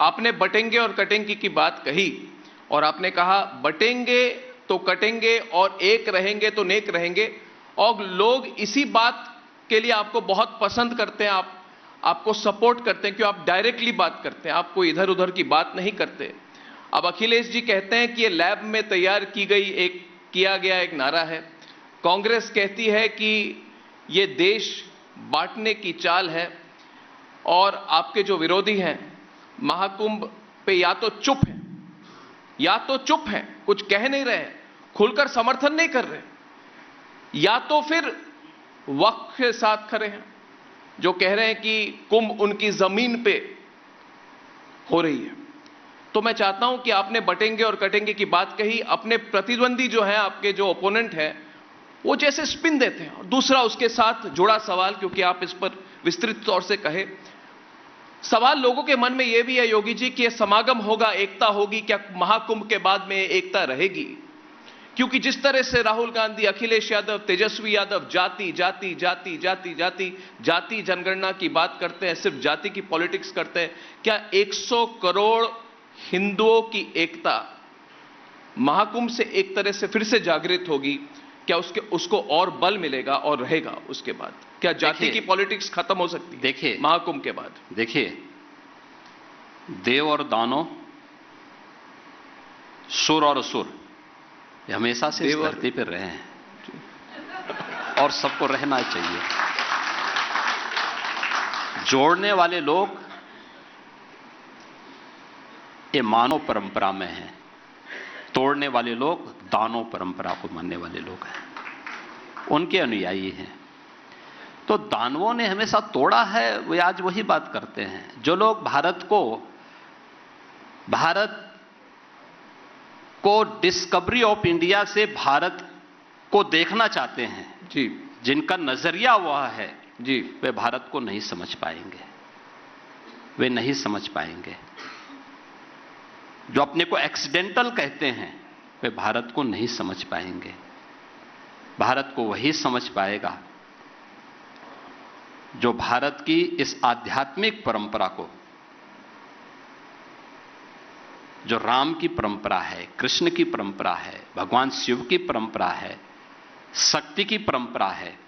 आपने बटेंगे और कटेंगे की बात कही और आपने कहा बटेंगे तो कटेंगे और एक रहेंगे तो नेक रहेंगे, और लोग इसी बात के लिए आपको बहुत पसंद करते हैं, आपको सपोर्ट करते हैं, क्यों आप डायरेक्टली बात करते हैं, आपको इधर उधर की बात नहीं करते। अब अखिलेश जी कहते हैं कि ये लैब में तैयार किया गया एक नारा है। कांग्रेस कहती है कि ये देश बांटने की चाल है, और आपके जो विरोधी हैं महाकुंभ पे या तो चुप हैं, कुछ कह नहीं रहे, खुलकर समर्थन नहीं कर रहे, या तो फिर वक्फ के साथ खड़े हैं, जो कह रहे हैं कि कुंभ उनकी जमीन पे हो रही है। तो मैं चाहता हूं कि आपने बटेंगे और कटेंगे की बात कही, अपने प्रतिद्वंदी जो है, आपके जो ओपोनेंट है, वो जैसे स्पिन देते हैं। और दूसरा उसके साथ जुड़ा सवाल, क्योंकि आप इस पर विस्तृत तौर से कहे, सवाल लोगों के मन में यह भी है योगी जी कि यह समागम होगा, एकता होगी, क्या महाकुंभ के बाद में एकता रहेगी? क्योंकि जिस तरह से राहुल गांधी, अखिलेश यादव, तेजस्वी यादव जाति जाति जाति जाति जाति जाति जनगणना की बात करते हैं, सिर्फ जाति की पॉलिटिक्स करते हैं, क्या 100 करोड़ हिंदुओं की एकता महाकुंभ से एक तरह से फिर से जागृत होगी? क्या उसको और बल मिलेगा और रहेगा उसके बाद? क्या जाति की पॉलिटिक्स खत्म हो सकती है देखिए महाकुंभ के बाद? देखिए, देव और दानव, सुर और असुर, ये हमेशा से इस धरती पर रहे हैं और सबको रहना चाहिए। जोड़ने वाले लोग ये मानव परंपरा में हैं, तोड़ने वाले लोग दानव परंपरा को मानने वाले लोग हैं, उनके अनुयायी हैं। तो दानवों ने हमेशा तोड़ा है, वे आज वही बात करते हैं। जो लोग भारत को डिस्कवरी ऑफ इंडिया से भारत को देखना चाहते हैं जी, जिनका नजरिया वह है जी, वे भारत को नहीं समझ पाएंगे, वे नहीं समझ पाएंगे। जो अपने को एक्सीडेंटल कहते हैं वे भारत को नहीं समझ पाएंगे। भारत को वही समझ पाएगा जो भारत की इस आध्यात्मिक परंपरा को, जो राम की परंपरा है, कृष्ण की परंपरा है, भगवान शिव की परंपरा है, शक्ति की परंपरा है,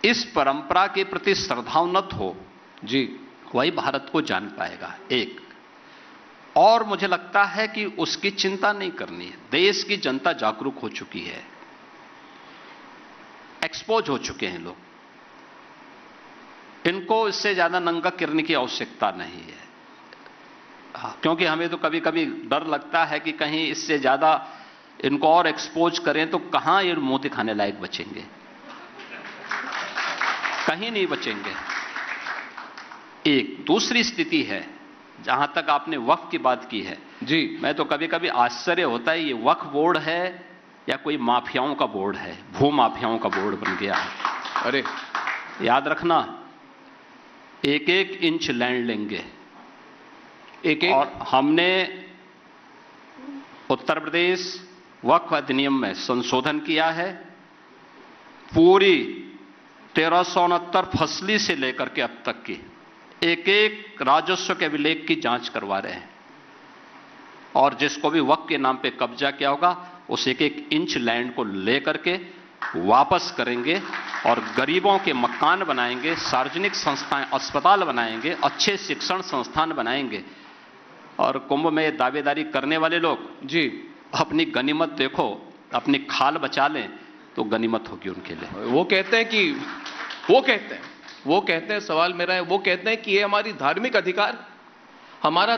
इस परंपरा के प्रति श्रद्धान्वित हो जी, वही भारत को जान पाएगा। एक और मुझे लगता है कि उसकी चिंता नहीं करनी है। देश की जनता जागरूक हो चुकी है, एक्सपोज हो चुके हैं लोग, इनको इससे ज्यादा नंगा करने की आवश्यकता नहीं है। क्योंकि हमें तो कभी कभी डर लगता है कि कहीं इससे ज्यादा इनको और एक्सपोज करें तो कहां ये मोती खाने लायक बचेंगे, कहीं नहीं बचेंगे। एक दूसरी स्थिति है, जहां तक आपने वक्फ की बात की है जी, मैं तो कभी कभी आश्चर्य होता है, ये वक्फ बोर्ड है या कोई माफियाओं का बोर्ड है, भू माफियाओं का बोर्ड बन गया है। अरे याद रखना, एक एक इंच लैंड लेंगे, एक और हमने उत्तर प्रदेश वक्फ अधिनियम में संशोधन किया है। पूरी 1369 फसली से लेकर के अब तक की एक एक राजस्व के अभिलेख की जांच करवा रहे हैं, और जिसको भी वक्फ के नाम पे कब्जा किया होगा उस एक एक इंच लैंड को लेकर के वापस करेंगे और गरीबों के मकान बनाएंगे, सार्वजनिक संस्थाएं, अस्पताल बनाएंगे, अच्छे शिक्षण संस्थान बनाएंगे। और कुंभ में दावेदारी करने वाले लोग जी, अपनी गनीमत देखो, अपनी खाल बचा लें तो गनीमत होगी उनके लिए। वो कहते हैं, सवाल मेरा है, वो कहते हैं कि ये हमारी धार्मिक अधिकार, हमारी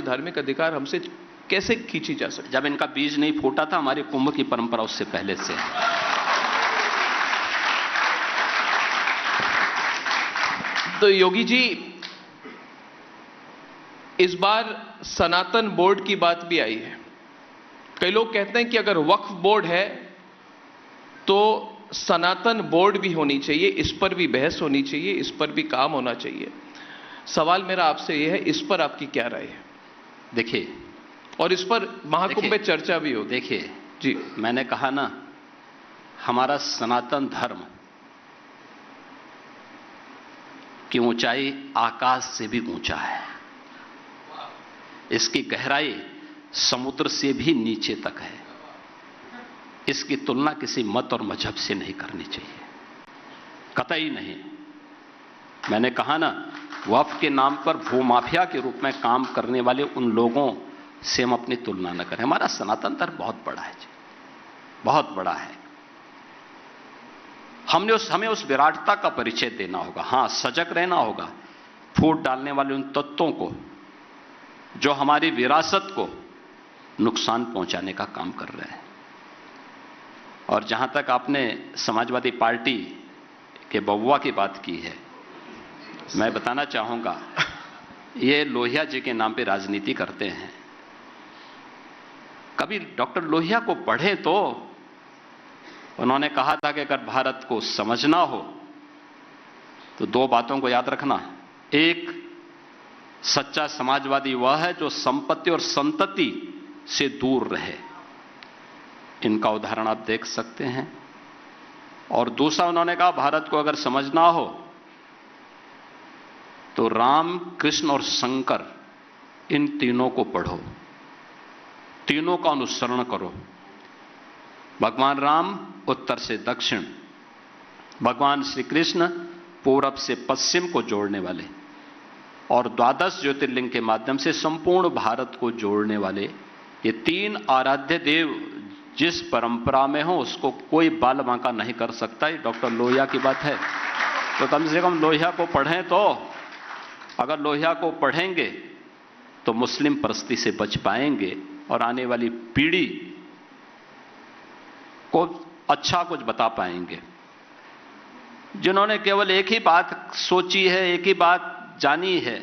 धार्मिक अधिकार हमसे कैसे खींची जा सकती? जब इनका बीज नहीं फूटा था, हमारी कुंभ की परंपरा उससे पहले से। तो योगी जी, इस बार सनातन बोर्ड की बात भी आई है। कई लोग कहते हैं कि अगर वक्फ बोर्ड है तो सनातन बोर्ड भी होनी चाहिए, इस पर भी बहस होनी चाहिए, इस पर भी काम होना चाहिए। सवाल मेरा आपसे यह है, इस पर आपकी क्या राय है? देखिए, और इस पर महाकुंभ में चर्चा भी होगी। देखिए जी, मैंने कहा ना, हमारा सनातन धर्म की ऊंचाई आकाश से भी ऊंचा है। इसकी गहराई समुद्र से भी नीचे तक है। इसकी तुलना किसी मत और मजहब से नहीं करनी चाहिए, कतई नहीं। मैंने कहा ना, वक्फ के नाम पर भूमाफिया के रूप में काम करने वाले उन लोगों से हम अपनी तुलना न करें। हमारा सनातन धर्म बहुत बड़ा है जी, बहुत बड़ा है। हमें उस विराटता का परिचय देना होगा। हां, सजग रहना होगा फूट डालने वाले उन तत्वों को जो हमारी विरासत को नुकसान पहुंचाने का काम कर रहे हैं। और जहां तक आपने समाजवादी पार्टी के बबुआ की बात की है, मैं बताना चाहूंगा, ये लोहिया जी के नाम पे राजनीति करते हैं। कभी डॉक्टर लोहिया को पढ़े तो उन्होंने कहा था कि अगर भारत को समझना हो तो दो बातों को याद रखना। एक, सच्चा समाजवादी वह है जो संपत्ति और संतति से दूर रहे। इनका उदाहरण आप देख सकते हैं। और दूसरा, उन्होंने कहा भारत को अगर समझना हो तो राम, कृष्ण और शंकर, इन तीनों को पढ़ो, तीनों का अनुसरण करो। भगवान राम उत्तर से दक्षिण, भगवान श्री कृष्ण पूरब से पश्चिम को जोड़ने वाले, और 12 ज्योतिर्लिंग के माध्यम से संपूर्ण भारत को जोड़ने वाले ये तीन आराध्य देव जिस परंपरा में हो उसको कोई बाल बांका नहीं कर सकता। ये डॉक्टर लोहिया की बात है। तो कम से कम लोहिया को पढ़ें। तो अगर लोहिया को पढ़ेंगे तो मुस्लिम परस्ती से बच पाएंगे और आने वाली पीढ़ी को अच्छा कुछ बता पाएंगे। जिन्होंने केवल एक ही बात सोची है, एक ही बात जानी है,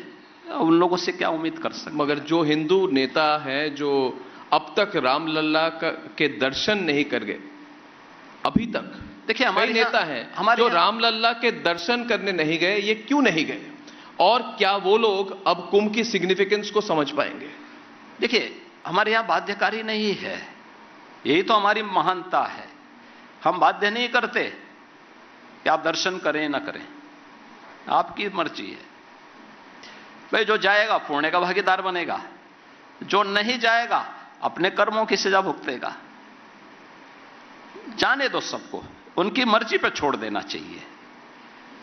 उन लोगों से क्या उम्मीद कर सकते। मगर जो हिंदू नेता हैं जो अब तक रामलला के दर्शन नहीं कर गए, अभी तक देखिए हमारे नेता हैं जो रामलला के दर्शन करने नहीं गए, ये क्यों नहीं गए? और क्या वो लोग अब कुंभ की सिग्निफिकेंस को समझ पाएंगे? देखिए, हमारे यहां बाध्यकारी नहीं है, यही तो हमारी महानता है। हम बाध्य नहीं करते कि आप दर्शन करें ना करें, आपकी मर्जी है। भाई, जो जाएगा पुण्य का भागीदार बनेगा, जो नहीं जाएगा अपने कर्मों की सजा भुगतेगा। जाने दो सबको, उनकी मर्जी पर छोड़ देना चाहिए।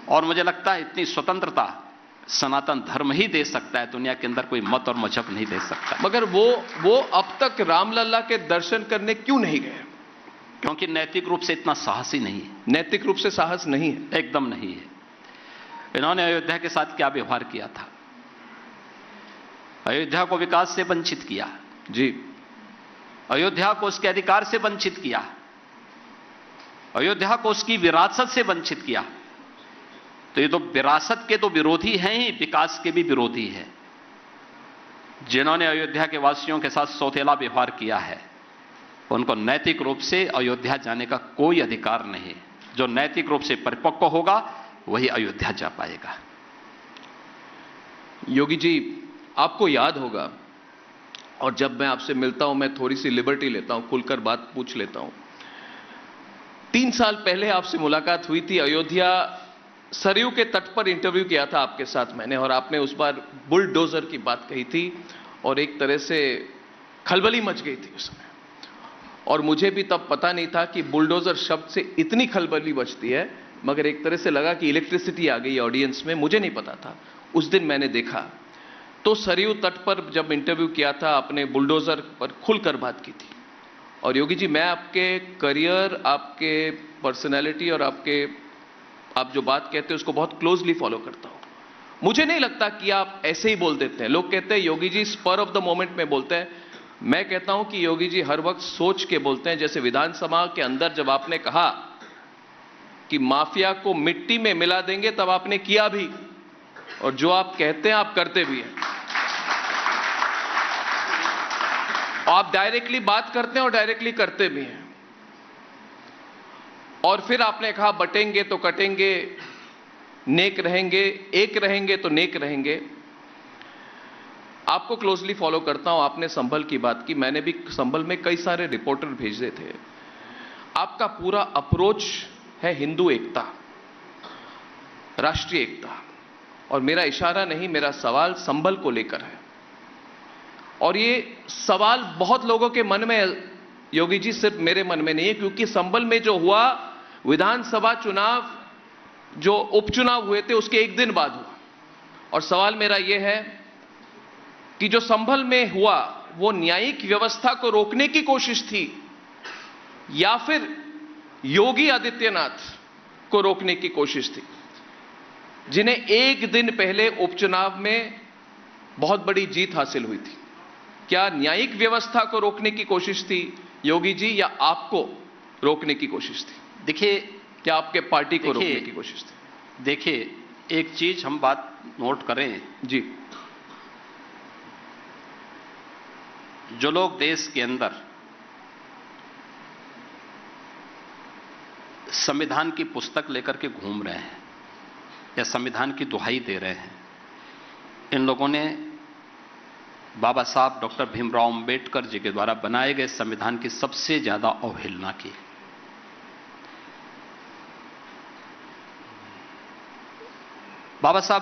और मुझे लगता है इतनी स्वतंत्रता सनातन धर्म ही दे सकता है, दुनिया के अंदर कोई मत और मजहब नहीं दे सकता। मगर वो अब तक रामलला के दर्शन करने क्यों नहीं गए? क्योंकि नैतिक रूप से इतना साहस ही नहीं है। नैतिक रूप से साहस नहीं है, एकदम नहीं है। इन्होंने अयोध्या के साथ क्या व्यवहार किया था? अयोध्या को विकास से वंचित किया जी, अयोध्या को उसके अधिकार से वंचित किया, अयोध्या को उसकी विरासत से वंचित किया। तो ये तो विरासत के तो विरोधी हैं ही, विकास के भी विरोधी हैं। जिन्होंने अयोध्या के वासियों के साथ सौतेला व्यवहार किया है, उनको नैतिक रूप से अयोध्या जाने का कोई अधिकार नहीं। जो नैतिक रूप से परिपक्व होगा वही अयोध्या जा पाएगा। योगी जी, आपको याद होगा, और जब मैं आपसे मिलता हूं मैं थोड़ी सी लिबर्टी लेता हूं, खुलकर बात पूछ लेता हूं। 3 साल पहले आपसे मुलाकात हुई थी, अयोध्या सरयू के तट पर इंटरव्यू किया था आपके साथ मैंने, और आपने उस बार बुलडोजर की बात कही थी और एक तरह से खलबली मच गई थी उसमें। और मुझे भी तब पता नहीं था कि बुलडोजर शब्द से इतनी खलबली मचती है, मगर एक तरह से लगा कि इलेक्ट्रिसिटी आ गई ऑडियंस में, मुझे नहीं पता था। उस दिन मैंने देखा तो सरयू तट पर जब इंटरव्यू किया था, आपने बुलडोजर पर खुलकर बात की थी। और योगी जी, मैं आपके करियर, आपके पर्सनैलिटी और आप जो बात कहते हैं उसको बहुत क्लोजली फॉलो करता हूं। मुझे नहीं लगता कि आप ऐसे ही बोल देते हैं। लोग कहते हैं Yogi ji spur of the moment में बोलते हैं, मैं कहता हूं कि योगी जी हर वक्त सोच के बोलते हैं। जैसे विधानसभा के अंदर जब आपने कहा कि माफिया को मिट्टी में मिला देंगे, तब आपने किया भी, और जो आप कहते हैं आप करते भी हैं। आप डायरेक्टली बात करते हैं और डायरेक्टली करते भी हैं। और फिर आपने कहा बटेंगे तो कटेंगे, नेक रहेंगे, एक रहेंगे तो नेक रहेंगे। आपको क्लोजली फॉलो करता हूं। आपने संभल की बात की, मैंने भी संभल में कई सारे रिपोर्टर भेजे थे। आपका पूरा अप्रोच है हिंदू एकता, राष्ट्रीय एकता। और मेरा इशारा नहीं, मेरा सवाल संभल को लेकर है। और ये सवाल बहुत लोगों के मन में है योगी जी, सिर्फ मेरे मन में नहीं है, क्योंकि संभल में जो हुआ विधानसभा चुनाव, जो उपचुनाव हुए थे उसके एक दिन बाद हुआ। और सवाल मेरा यह है कि जो संभल में हुआ वो न्यायिक व्यवस्था को रोकने की कोशिश थी या फिर योगी आदित्यनाथ को रोकने की कोशिश थी, जिन्हें एक दिन पहले उपचुनाव में बहुत बड़ी जीत हासिल हुई थी? क्या न्यायिक व्यवस्था को रोकने की कोशिश थी योगी जी, या आपको रोकने की कोशिश थी? देखिए, क्या आपके पार्टी को रोकने की कोशिश थी? देखिए, एक चीज हम बात नोट करें जी। जो लोग देश के अंदर संविधान की पुस्तक लेकर के घूम रहे हैं या संविधान की दुहाई दे रहे हैं, इन लोगों ने बाबा साहब डॉक्टर भीमराव अंबेडकर जी के द्वारा बनाए गए संविधान की सबसे ज्यादा अवहेलना की। बाबा साहब